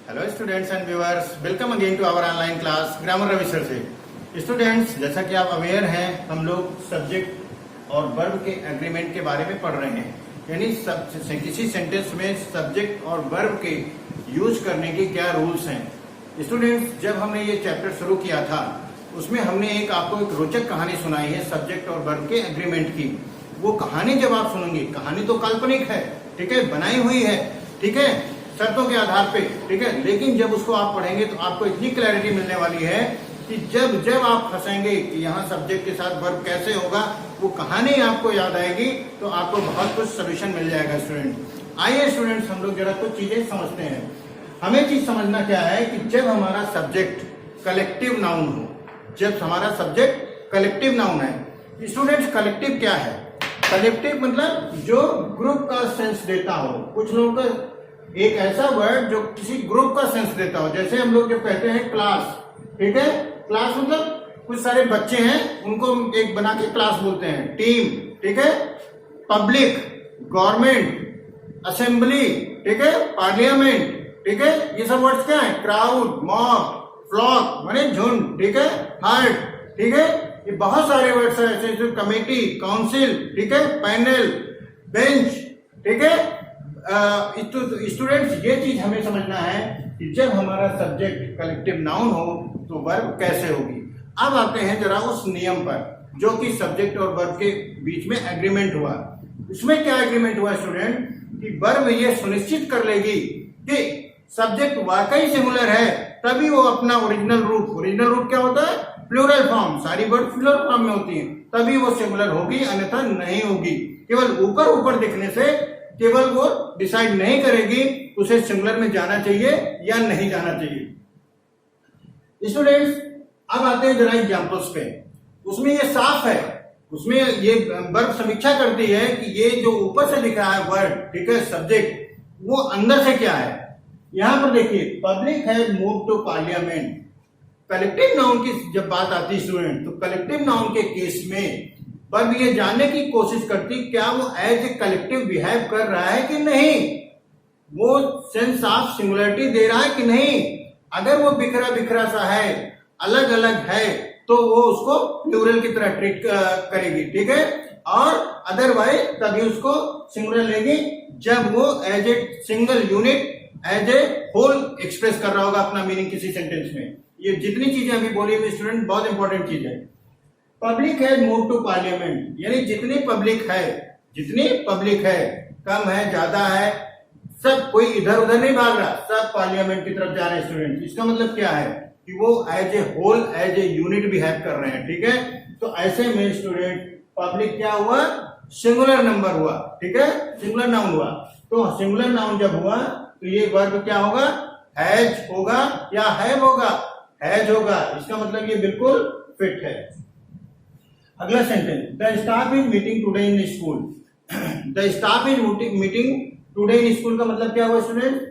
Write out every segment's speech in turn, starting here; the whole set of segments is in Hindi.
Hello students and viewers, welcome again to our online class grammar Ravi sir से। स्टूडेंट्स, जैसा कि आप अवेयर हैं, हम लोग सब्जेक्ट और वर्ब के एग्रीमेंट के बारे में पढ़ रहे हैं। यानी किसी सेंटेंस में सब्जेक्ट और वर्ब के यूज करने के क्या रूल्स हैं। स्टूडेंट्स, जब हमने ये चैप्टर शुरू किया था उसमें हमने आपको एक रोचक कहानी सुनाई है सब्जेक्ट और वर्ब के एग्रीमेंट की। वो कहानी जब आप सुनेंगे, कहानी तो काल्पनिक है, ठीक है, बनाई हुई है, ठीक है, शर्तों के आधार पे, ठीक है, लेकिन जब उसको आप पढ़ेंगे तो आपको इतनी क्लैरिटी मिलने वाली है कि जब जब आप फंसेंगे कि यहाँ सब्जेक्ट के साथ वर्ब कैसे होगा, वो कहानी आपको याद आएगी तो आपको बहुत कुछ सोल्यूशन मिल जाएगा। स्टूडेंट आइए स्टूडेंट्स, हम लोग जरा कुछ चीजें समझते हैं। हमें चीज समझना क्या है कि जब हमारा सब्जेक्ट कलेक्टिव नाउन हो, जब हमारा सब्जेक्ट कलेक्टिव नाउन है। स्टूडेंट्स, कलेक्टिव क्या है? कलेक्टिव मतलब जो ग्रुप का सेंस देता हो। कुछ लोगों का एक ऐसा वर्ड जो किसी ग्रुप का सेंस देता हो। जैसे हम लोग जब कहते हैं क्लास, ठीक है, क्लास मतलब कुछ सारे बच्चे हैं उनको एक बना के क्लास बोलते हैं। टीम, ठीक है, पब्लिक, गवर्नमेंट, असेंबली, ठीक है, पार्लियामेंट, ठीक है, ये सब वर्ड्स क्या है? क्राउड, मॉब, फ्लॉक माने झुंड, ठीक है, हर्ट, ठीक है, ये बहुत सारे वर्ड्स हैं ऐसे। कमेटी, काउंसिल, ठीक है, पैनल, बेंच, ठीक है। स्टूडेंट्स, ये चीज हमें समझना है कि जब हमारा सब्जेक्ट कलेक्टिव नाउन हो तो वर्ब कैसे होगी। अब आते हैं जरा उस नियम पर जो कि सब्जेक्ट और वर्ब के बीच में एग्रीमेंट हुआ। इसमें क्या एग्रीमेंट हुआ स्टूडेंट कि वर्ब ये सुनिश्चित कर लेगी कि सब्जेक्ट वाकई सिंगुलर है, तभी वो अपना ओरिजिनल रूप क्या होता है? Plural form. सारी वर्ड प्लूरल फॉर्म में होती है, तभी वो सिंगुलर होगी, अन्यथा नहीं होगी। केवल ऊपर दिखने से केवल वो डिसाइड नहीं करेगी उसे सिंगुलर में जाना चाहिए या नहीं जाना चाहिए। स्टूडेंट्स, अब आते हैं जरा एग्जांपल्स पे। उसमें ये साफ है, उसमें ये वर्ब समीक्षा करती है कि ये जो ऊपर से दिख रहा है वर्ड, ठीक है, सब्जेक्ट, वो अंदर से क्या है। यहां पर देखिए, public has moved to parliament. Collective noun की जब बात आती है स्टूडेंट, तो कलेक्टिव नाउन के केस में वर्ब ये जानने की कोशिश करती क्या वो एज ए कलेक्टिव बिहेव कर रहा है कि नहीं, वो सेंस ऑफ सिंगुलरिटी दे रहा है कि नहीं। अगर वो बिखरा सा है, अलग अलग है, तो वो उसको प्लूरल की तरह ट्रीट करेगी, ठीक है, और अदरवाइज तभी उसको सिंगुलर लेगी जब वो as a single unit, as a whole express कर रहा होगा अपना मीनिंग किसी सेंटेंस में। ये जितनी चीजें अभी बोली हुई स्टूडेंट बहुत इंपॉर्टेंट चीज है। Public has move to parliament, यानी जितनी पब्लिक है, कम है, ज्यादा है, सब कोई इधर उधर नहीं भाग रहा, सब पार्लियामेंट की तरफ जा रहे हैं। स्टूडेंट, इसका मतलब क्या है कि वो as a whole, as a unit behave कर रहे हैं, ठीक है। तो ऐसे में स्टूडेंट पब्लिक क्या हुआ? सिंगुलर नंबर हुआ, ठीक है, सिंगुलर नाउन हुआ। तो सिंगुलर नाउन जब हुआ तो ये वर्ब क्या होगा? हैज होगा या हैव होगा? हैज होगा। इसका मतलब ये बिल्कुल फिट है। अगला sentence, the staff is meeting today in school. The staff is meeting today in school का मतलब क्या हुआ स्टूडेंट?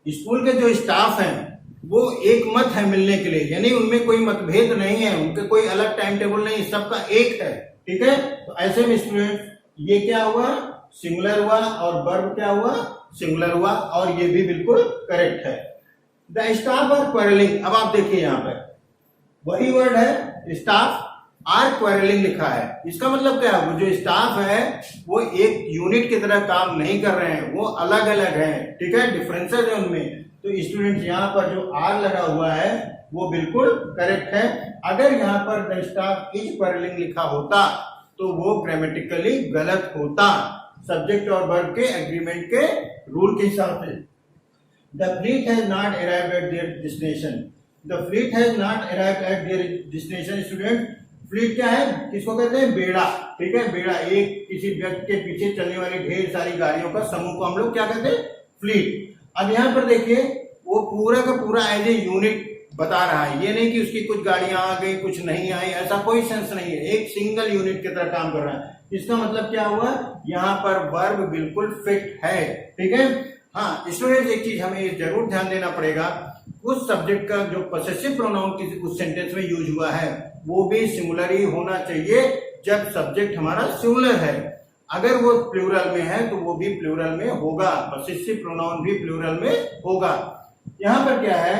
स्कूल के जो स्टाफ हैं वो एक मत है मिलने के लिए, यानी उनमें कोई मतभेद नहीं है, उनके कोई अलग टाइम टेबल नहीं, सबका एक है, ठीक है। तो ऐसे में स्टूडेंट ये क्या हुआ? सिंगुलर हुआ, और वर्ब क्या हुआ? सिंगुलर हुआ, और ये भी बिल्कुल करेक्ट है। The staff are quarrelling. अब आप देखिए यहाँ पे वही वर्ड है, स्टाफ आर क्वेरलिंग लिखा है। इसका मतलब क्या है? वो जो स्टाफ है वो एक यूनिट की तरह काम नहीं कर रहे हैं, वो अलग अलग है, ठीक है, डिफरेंसेस है उनमें। तो स्टूडेंट यहाँ पर जो आर लगा हुआ है वो बिल्कुल करेक्ट है। अगर यहाँ पर द स्टाफ इज क्वेरलिंग लिखा होता तो वो ग्रामेटिकली गलत होता, सब्जेक्ट और वर्ब के एग्रीमेंट के रूल के हिसाब से। The fleet has not arrived at there destination. The fleet has not arrived at there destination. Student, fleet क्या है? किसको कहते हैं? बेड़ा, ठीक है, बेड़ा। एक किसी व्यक्ति के पीछे चलने वाली ढेर सारी गाड़ियों का समूह को हम लोग क्या कहते हैं? फ्लीट। अब यहाँ पर देखिए, वो पूरा का पूरा एज ए यूनिट बता रहा है, ये नहीं कि उसकी कुछ गाड़ियां आ गई कुछ नहीं आई, ऐसा कोई सेंस नहीं है, एक सिंगल यूनिट की तरह काम कर रहा है। इसका मतलब क्या हुआ? यहाँ पर वर्ब बिल्कुल फिट है, ठीक है। हाँ स्टूडेंट, एक चीज हमें जरूर ध्यान देना पड़ेगा, उस सब्जेक्ट का जो पॉसेसिव प्रोनाउन किसी उस सेंटेंस में यूज हुआ है वो भी सिंगुलर ही होना चाहिए जब सब्जेक्ट हमारा सिंगुलर है। अगर वो प्लूरल में है तो वो भी प्लूरल में होगा, पॉसेसिव प्रोनाउन भी प्लूरल में होगा। यहां पर क्या है,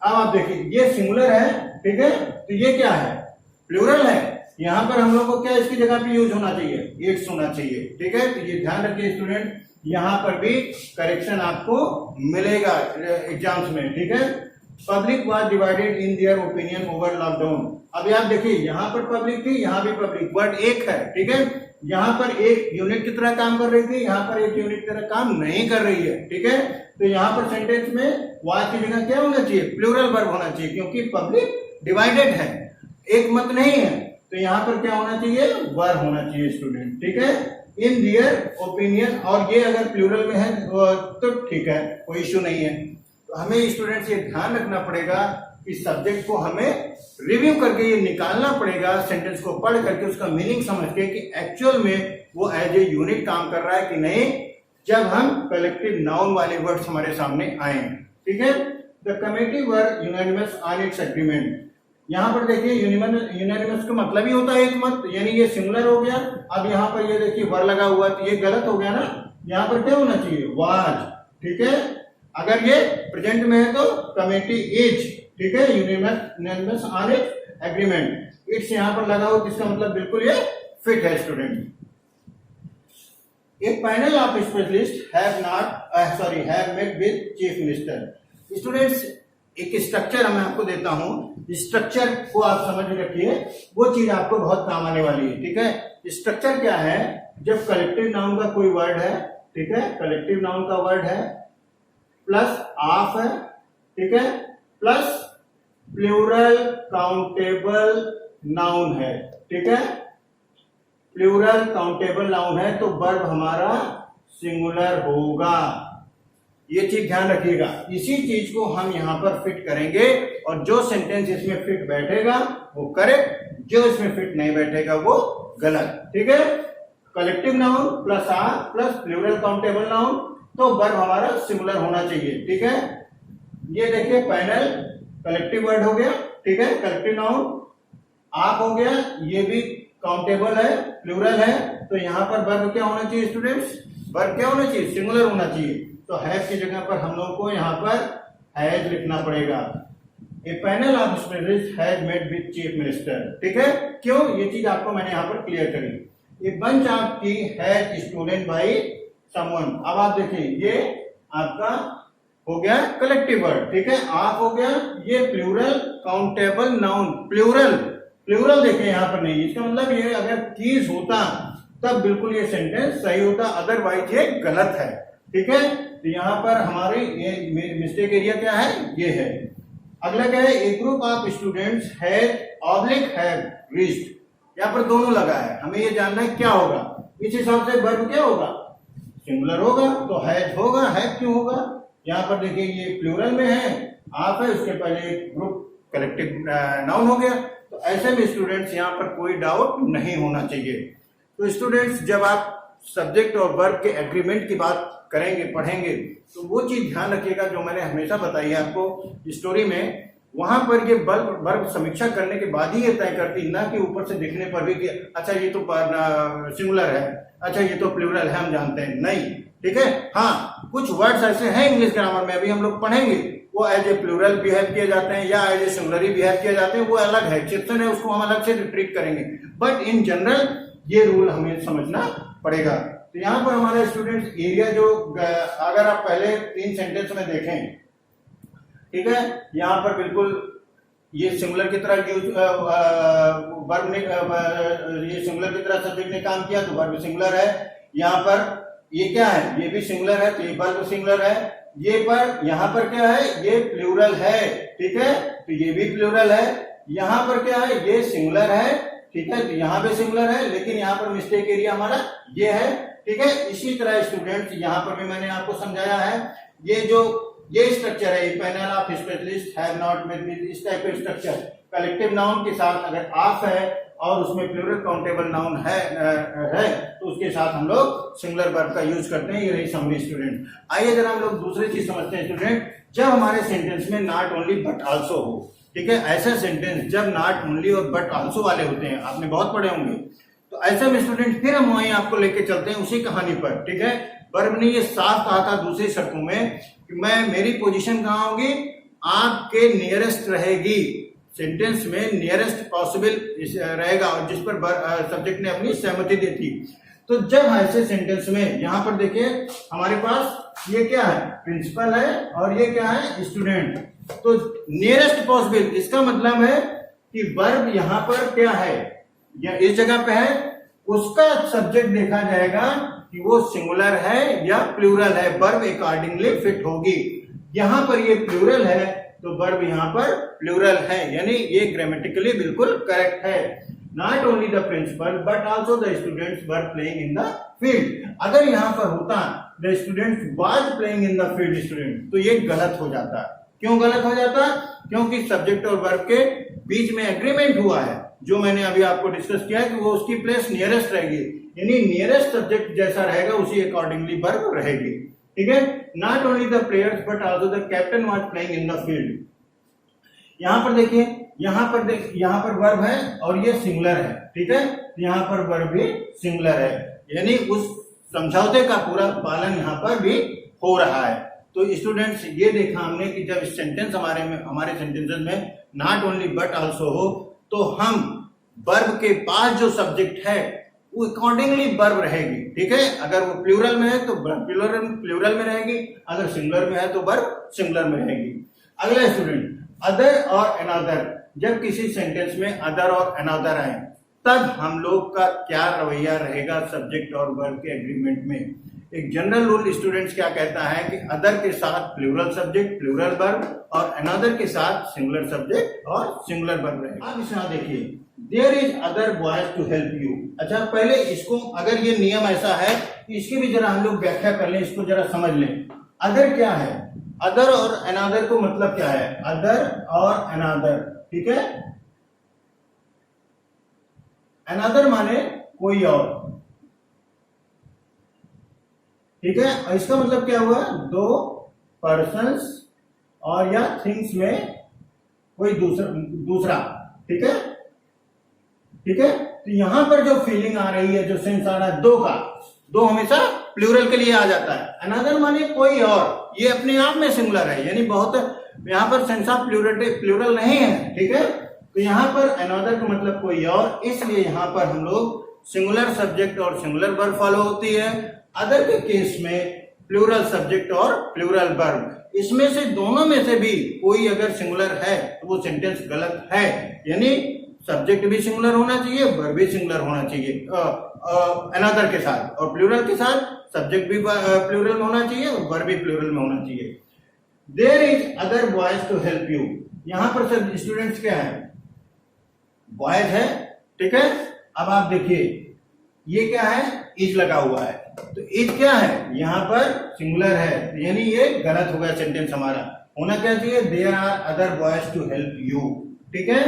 अब आप देखिए ये सिंगुलर है, ठीक है, तो ये क्या है, प्लूरल है। यहां पर हम लोग को क्या इसकी जगह पे यूज होना चाहिए, इट्स होना चाहिए, ठीक है। तो ये ध्यान रखिए स्टूडेंट, यहां पर भी करेक्शन आपको मिलेगा एग्जाम्स में, ठीक है। Public was divided in their opinion over lockdown. अभी आप देखिए यहां पर पब्लिक थी, यहां भी पब्लिक, वर्ड एक है, ठीक है। यहां पर एक यूनिट की तरह काम कर रही थी, यहां पर एक यूनिट की तरह काम नहीं कर रही है, ठीक है। तो यहां पर सेंटेंस में वाज की जगह क्या होना चाहिए, प्लूरल वर्ब होना चाहिए, क्योंकि पब्लिक डिवाइडेड है, एक मत नहीं है। तो यहां पर क्या होना चाहिए, वर्ब होना चाहिए स्टूडेंट, ठीक है। इन दियर ओपिनियन, और ये अगर प्लूरल में है तो ठीक है, कोई इश्यू नहीं है। तो हमें स्टूडेंट्स ये ध्यान रखना पड़ेगा कि सब्जेक्ट को हमें रिव्यू करके ये निकालना पड़ेगा, सेंटेंस को पढ़ करके उसका मीनिंग समझ के कि एक्चुअल में वो एज ए यूनिट काम कर रहा है कि नहीं, जब हम कलेक्टिव नाउन वाले वर्ड्स हमारे सामने आए, ठीक है। The committee were unanimous on it's agreement. यहां पर देखिए यूनानिमस का मतलब ही होता है एक मत, यानी ये सिंगुलर हो गया। अब यहाँ पर ये देखिए वर लगा हुआ, तो ये गलत हो गया ना, यहाँ पर क्या होना चाहिए, वाज, ठीक है। अगर ये प्रेजेंट में है तो कमिटी इज, ठीक है, unanimous on it's agreement. It's यहाँ पर लगा हो, जिसका मतलब बिल्कुल ये फिट है student. A panel of specialists have met with chief minister. Students एक स्ट्रक्चर मैं आपको देता हूं, स्ट्रक्चर को आप समझ रखिए, वो चीज आपको बहुत काम आने वाली है, ठीक है। स्ट्रक्चर क्या है, जब कलेक्टिव नाउन का कोई वर्ड है, ठीक है, कलेक्टिव नाउन का वर्ड है, प्लस ऑफ है, ठीक है, प्लस प्लूरल काउंटेबल नाउन है, ठीक है, प्लूरल काउंटेबल नाउन है, तो वर्ब हमारा सिंगुलर होगा। ये चीज ध्यान रखिएगा। इसी चीज को हम यहां पर फिट करेंगे, और जो सेंटेंस इसमें फिट बैठेगा वो करेक्ट, जो इसमें फिट नहीं बैठेगा वो गलत, ठीक है। Collective noun plus or plus plural countable noun, तो वर्ब हमारा सिंगुलर होना चाहिए, ठीक है। ये देखिए पैनल कलेक्टिव वर्ड हो गया, ठीक है, कलेक्टिव नाउन। आप हो गया, ये भी काउंटेबल है, प्लूरल है, तो यहां पर वर्ब क्या होना चाहिए स्टूडेंट्स, वर्ब क्या होना चाहिए, सिंगुलर होना चाहिए। तो हैव की जगह पर हम लोग को यहां पर हैज लिखना पड़ेगा। A panel of specialist has met with chief minister, ठीक है। क्यों, ये चीज आपको मैंने यहां पर क्लियर करी। A bunch of tea has stolen by someone. अब आप देखिए ये आपका हो गया कलेक्टिव वर्ड, ठीक है, आप हो गया, ये प्लूरल काउंटेबल नाउन, प्लूरल देखिए यहां पर नहीं, इसका मतलब ये अगर कीज होता तब बिल्कुल ये सेंटेंस सही होता, अदरवाइज ये गलत है, ठीक है। तो यहां पर हमारी ये मिस्टेक एरिया क्या है, ये है। अगला क्या है, a group of students have reached. यहां पर दोनों लगा है, हमें ये जानना है क्या होगा, इस हिसाब से वर्ब क्या होगा, सिंगुलर होगा, तो हैज होगा, हैव क्यों होगा। यहां पर देखिए ये प्लूरल में है, आप है, उसके पहले ग्रुप कलेक्टिव नाउन हो गया। तो ऐसे में स्टूडेंट्स यहाँ पर कोई डाउट नहीं होना चाहिए। तो स्टूडेंट्स जब आप सब्जेक्ट और वर्ब के एग्रीमेंट की बात करेंगे, पढ़ेंगे, तो वो चीज ध्यान रखिएगा जो मैंने हमेशा बताई है आपको स्टोरी में। वहां पर ये वर्ब समीक्षा करने के बाद ही ये तय करती, ना कि ऊपर से देखने पर भी कि अच्छा ये तो सिंगुलर है, अच्छा ये तो प्लूरल है, हम जानते हैं नहीं, ठीक है। हाँ, कुछ वर्ड्स ऐसे हैं इंग्लिश ग्रामर में, अभी हम लोग पढ़ेंगे, वो एज ए प्लूरल बिहेव किए जाते हैं या एज ए सिंगुलर बिहेव किए जाते हैं, वो अलग है, एक्सेप्शन है, उसको हम अलग से ट्रीट करेंगे। बट इन जनरल ये रूल हमें समझना पड़ेगा। तो यहाँ पर हमारे स्टूडेंट्स एरिया जो, अगर आप पहले 3 सेंटेंस में देखें, ठीक है, यहाँ पर बिल्कुल ये सिंगुलर की तरह यूज वर्ब ने, ये सिंगुलर की तरह सब्जेक्ट ने काम किया तो वर्ब सिंगुलर है। यहाँ पर ये क्या है, ये भी सिंगुलर है, तो ये वर्ब सिंगुलर है। ये पर यहाँ पर क्या है, ये प्लूरल है, ठीक है, तो ये भी प्लूरल है। यहाँ पर क्या है, ये सिंगुलर है, ठीक है, तो यहाँ पे सिंगुलर है, लेकिन यहाँ पर मिस्टेक एरिया हमारा ये है, ठीक है। इसी तरह स्टूडेंट्स यहाँ पर भी मैंने आपको समझाया है, ये स्ट्रक्चर है, panel of specialist have not met with, इस टाइप का स्ट्रक्चर कलेक्टिव नाउन के साथ अगर ऑफ है और उसमें प्लूरल काउंटेबल नाउन है तो उसके साथ हम लोग सिंगुलर वर्ब का यूज करते हैं। ये रही समरी स्टूडेंट। आइए जरा हम लोग दूसरी चीज समझते हैं स्टूडेंट, जब हमारे सेंटेंस में नॉट ओनली बट आल्सो हो, ठीक है, ऐसे सेंटेंस जब नॉट ओनली और बट आल्सो वाले होते हैं, आपने बहुत पढ़े होंगे, तो ऐसे में स्टूडेंट फिर हम वहीं आपको लेके चलते हैं उसी कहानी पर, ठीक है। वर्ब ने ये साफ कहा था दूसरे शर्तों में कि मेरी पोजीशन कहाँ होगी, आपके नियरेस्ट रहेगी, सेंटेंस में नियरेस्ट पॉसिबल रहेगा, और जिस पर सब्जेक्ट ने अपनी सहमति दी थी। तो जब ऐसे सेंटेंस में यहाँ पर देखिए हमारे पास ये क्या है, प्रिंसिपल है और ये क्या है, स्टूडेंट। तो नियरेस्ट पॉसिबल इसका मतलब है कि वर्ब यहाँ पर क्या है या इस जगह पे है, उसका सब्जेक्ट देखा जाएगा कि वो सिंगुलर है या प्लूरल है, वर्ब अकॉर्डिंगली फिट होगी। यहाँ पर ये प्लूरल है तो वर्ब यहाँ पर प्लूरल है, यानी ये ग्रामेटिकली बिल्कुल करेक्ट है। Not only the principal but also the students were playing in the field. अगर यहाँ पर होता the students was playing in the field student, तो ये गलत हो जाता। क्यों गलत हो जाता? क्योंकि सब्जेक्ट और वर्ब के बीच में एग्रीमेंट हुआ है, जो मैंने अभी आपको डिस्कस किया है कि वो उसकी प्लेस नियरेस्ट रहेगी, यानी नियरेस्ट सब्जेक्ट जैसा रहेगा उसी अकॉर्डिंगली वर्ब रहेगी, ठीक है। Not only the players but also the captain was playing in the field. यहाँ पर देखिए, यहाँ पर वर्ब है और ये सिंगुलर है, ठीक है। यहाँ पर वर्ब भी सिंगुलर है, यानी उस समझौते का पूरा पालन यहाँ पर भी हो रहा है। तो स्टूडेंट्स ये देखा हमने कि जब सेंटेंस हमारे सेंटेंसेस में नॉट ओनली बट आल्सो हो, तो हम वर्ब के पास जो सब्जेक्ट है वो अकॉर्डिंगली वर्ब रहेगी, ठीक है। अगर वो प्लूरल में है तो प्लूरल में रहेगी, अगर सिंगुलर में है तो वर्ब सिंगुलर में रहेगी। अगला स्टूडेंट, अदर और अनदर। जब किसी सेंटेंस में अदर और अनदर आए तब हम लोग का क्या रवैया रहेगा सब्जेक्ट और वर्ब के एग्रीमेंट में। एक जनरल रूल स्टूडेंट्स क्या कहता है कि अदर के साथ प्लूरल सब्जेक्ट प्लूरल वर्ब और अनदर के साथ सिंगुलर सब्जेक्ट और सिंगुलर वर्ब रहेगा। आप इसे देखिए, there is other boys to help you. अच्छा, पहले इसको, अगर ये नियम ऐसा है कि इसकी भी जरा हम लोग व्याख्या कर लें, इसको जरा समझ लें। अदर क्या है? अदर और अनदर को मतलब क्या है? अदर और अनदर, ठीक है। अनदर माने कोई और, ठीक है। और इसका मतलब क्या हुआ? दो पर्सन्स और या थिंग्स में कोई दूसरा, ठीक है, ठीक है। तो यहां पर जो फीलिंग आ रही है, जो सेंस आ रहा है दो का, दो हमेशा प्लूरल के लिए आ जाता है। अनदर माने कोई और, ये अपने आप में सिंगुलर है, यानी बहुत, यहाँ पर सेंस ऑफ प्लूरल नहीं है, ठीक है। तो यहाँ पर अनदर का मतलब कोई और, इसलिए यहाँ पर हम लोग सिंगुलर सब्जेक्ट और सिंगुलर वर्ब फॉलो होती है। अदर के केस में प्लूरल सब्जेक्ट और प्लूरल वर्ब। इसमें से दोनों में से भी कोई अगर सिंगुलर है तो वो सेंटेंस गलत है, यानी सब्जेक्ट भी सिंगुलर होना चाहिए, वर्ब भी सिंगुलर होना चाहिए अनदर के साथ, और प्लूरल के साथ सब्जेक्ट भी प्लूरल में होना चाहिए और वर्ब भी प्लूरल में होना चाहिए। There is other boys to help you. यहाँ पर सब स्टूडेंट्स क्या है? बॉयज है, ठीक है। अब आप देखिए ये क्या है? इज लगा हुआ है, तो इज क्या है? यहाँ पर सिंगुलर है, यानी ये गलत हो गया सेंटेंस हमारा। होना क्या चाहिए? There are other boys to help you, ठीक है।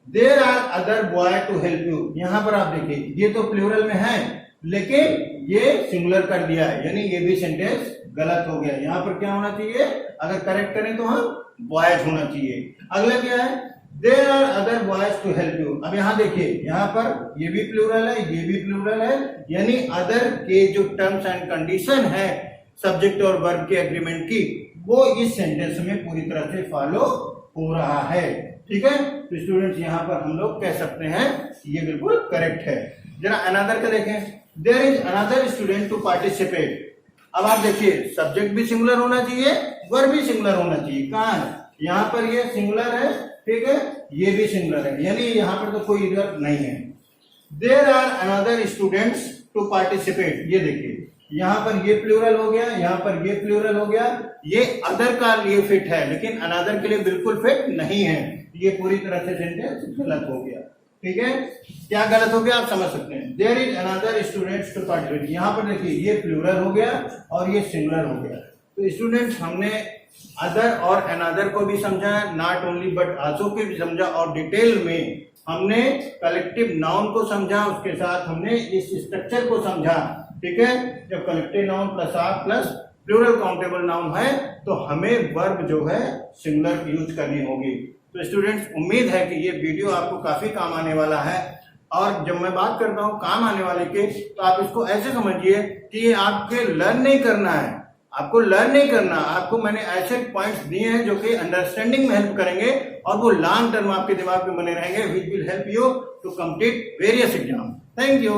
There are other boy to help you. यहाँ पर आप देखिए ये तो प्लूरल में है लेकिन ये सिंगुलर कर दिया है, यानी ये भी सेंटेंस गलत हो गया। यहाँ पर क्या होना चाहिए? अगर करेक्ट करें तो हम बॉयज होना चाहिए। अगला क्या है? There are other boys to help you. अब यहाँ देखिए, यहाँ पर ये भी प्लूरल है, ये भी प्लूरल है, यानी अदर के जो टर्म्स एंड कंडीशन है सब्जेक्ट और वर्ब के एग्रीमेंट की, वो इस सेंटेंस में पूरी तरह से फॉलो हो रहा है, ठीक है। तो स्टूडेंट्स यहाँ पर हम लोग कह सकते हैं ये बिल्कुल करेक्ट है। जरा अनदर का देखें, there is another student to participate. अब आप देखिए सब्जेक्ट भी सिंगुलर होना चाहिए, वर्ब भी सिंगुलर होना चाहिए। कहाँ है? यहाँ पर ये सिंगुलर है, ठीक है, ये भी सिंगुलर है, यानी यहाँ पर तो कोई इधर नहीं है। There are another students to participate. ये देखिए यहाँ पर ये प्लूरल हो गया, यहाँ पर ये प्लूरल हो गया, ये अदर का लिए फिट है लेकिन अनदर के लिए बिल्कुल फिट नहीं है। ये पूरी तरह से सेंटेंस गलत हो गया, ठीक है। क्या गलत हो गया आप समझ सकते हैं। There is another students to participate. यहाँ पर देखिए ये प्लूरल हो गया और ये सिंगुलर हो गया। तो स्टूडेंट्स हमने अदर और अनदर को भी समझा, नॉट ओनली बट आल्सो को भी समझा, और डिटेल में हमने कलेक्टिव नाउन को समझा, उसके साथ हमने इस स्ट्रक्चर को समझा, ठीक है। जब collective noun plus or plus plural countable noun है तो हमें वर्ब जो है सिंगुलर यूज करनी होगी। तो स्टूडेंट्स उम्मीद है कि ये वीडियो आपको काफी काम आने वाला है, और जब मैं बात करता हूँ काम आने वाले के, तो आप इसको ऐसे समझिए कि ये आपके लर्न नहीं करना है, आपको लर्न नहीं करना, आपको मैंने ऐसे पॉइंट्स दिए हैं जो कि अंडरस्टैंडिंग में हेल्प करेंगे और वो लॉन्ग टर्म आपके दिमाग में बने रहेंगे, which will help you to complete various exam. Thank you.